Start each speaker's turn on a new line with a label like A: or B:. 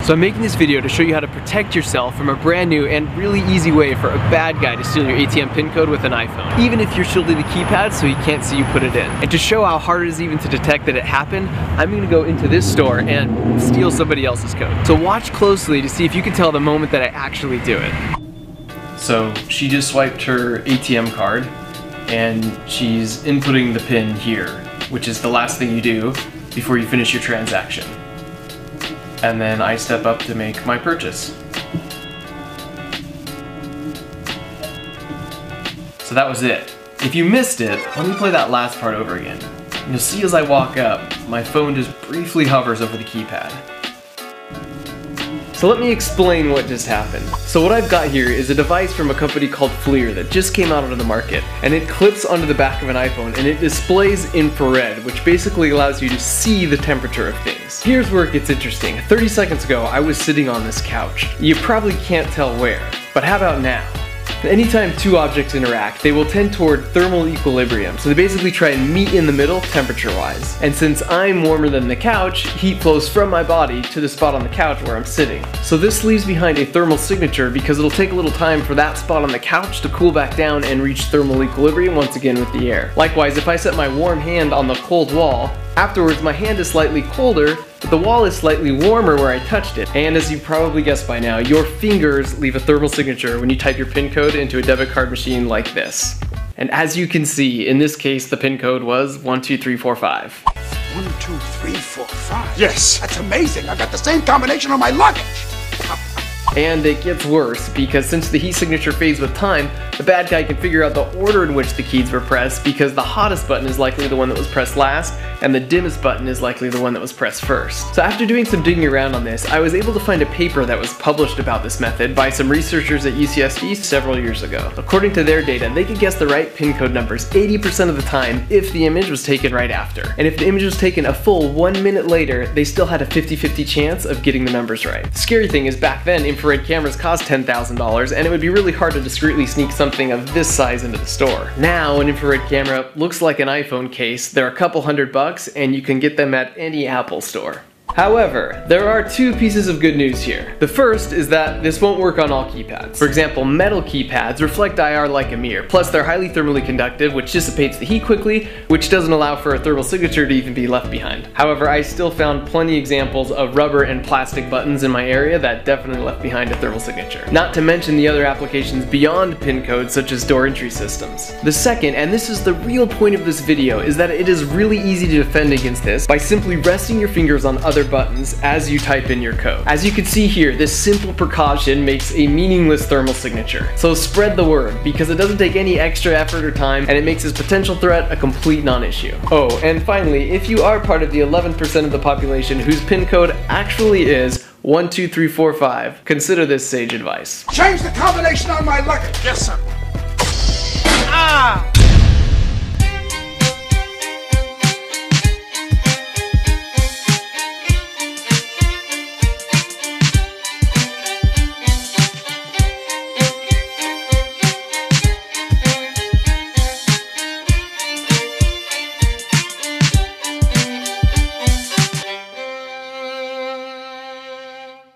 A: So I'm making this video to show you how to protect yourself from a brand new and really easy way for a bad guy to steal your ATM PIN code with an iPhone, even if you're shielding the keypad so he can't see you put it in. And to show how hard it is even to detect that it happened, I'm gonna go into this store and steal somebody else's code. So watch closely to see if you can tell the moment that I actually do it. So she just swiped her ATM card and she's inputting the PIN here, which is the last thing you do before you finish your transaction. And then I step up to make my purchase. So that was it. If you missed it, let me play that last part over again. You'll see as I walk up, my phone just briefly hovers over the keypad. So let me explain what just happened. So what I've got here is a device from a company called FLIR that just came out onto the market, and it clips onto the back of an iPhone and it displays infrared, which basically allows you to see the temperature of things. Here's where it gets interesting. 30 seconds ago, I was sitting on this couch. You probably can't tell where, but how about now? Anytime two objects interact, they will tend toward thermal equilibrium, so they basically try and meet in the middle temperature-wise. And since I'm warmer than the couch, heat flows from my body to the spot on the couch where I'm sitting. So this leaves behind a thermal signature because it'll take a little time for that spot on the couch to cool back down and reach thermal equilibrium once again with the air. Likewise, if I set my warm hand on the cold wall, afterwards my hand is slightly colder, but the wall is slightly warmer where I touched it. And as you probably guessed by now, your fingers leave a thermal signature when you type your PIN code into a debit card machine like this. And as you can see, in this case, the PIN code was 12345.
B: 12345? Yes! That's amazing! I got the same combination on my luggage!
A: And it gets worse, because since the heat signature fades with time, the bad guy can figure out the order in which the keys were pressed, because the hottest button is likely the one that was pressed last, and the dimmest button is likely the one that was pressed first. So after doing some digging around on this, I was able to find a paper that was published about this method by some researchers at UCSD several years ago. According to their data, they could guess the right PIN code numbers 80% of the time if the image was taken right after. And if the image was taken a full 1 minute later, they still had a 50-50 chance of getting the numbers right. The scary thing is back then, infrared cameras cost $10,000, and it would be really hard to discreetly sneak something of this size into the store. Now, an infrared camera looks like an iPhone case. They're a couple $100, and you can get them at any Apple store. However, there are two pieces of good news here. The first is that this won't work on all keypads. For example, metal keypads reflect IR like a mirror, plus they're highly thermally conductive, which dissipates the heat quickly, which doesn't allow for a thermal signature to even be left behind. However, I still found plenty examples of rubber and plastic buttons in my area that definitely left behind a thermal signature. Not to mention the other applications beyond PIN codes, such as door entry systems. The second, and this is the real point of this video, is that it is really easy to defend against this by simply resting your fingers on other buttons as you type in your code. As you can see here, this simple precaution makes a meaningless thermal signature. So spread the word, because it doesn't take any extra effort or time, and it makes this potential threat a complete non-issue. Oh, and finally, if you are part of the 11% of the population whose PIN code actually is 12345, consider this sage advice.
B: Change the combination on my luggage! Yes, sir. Ah!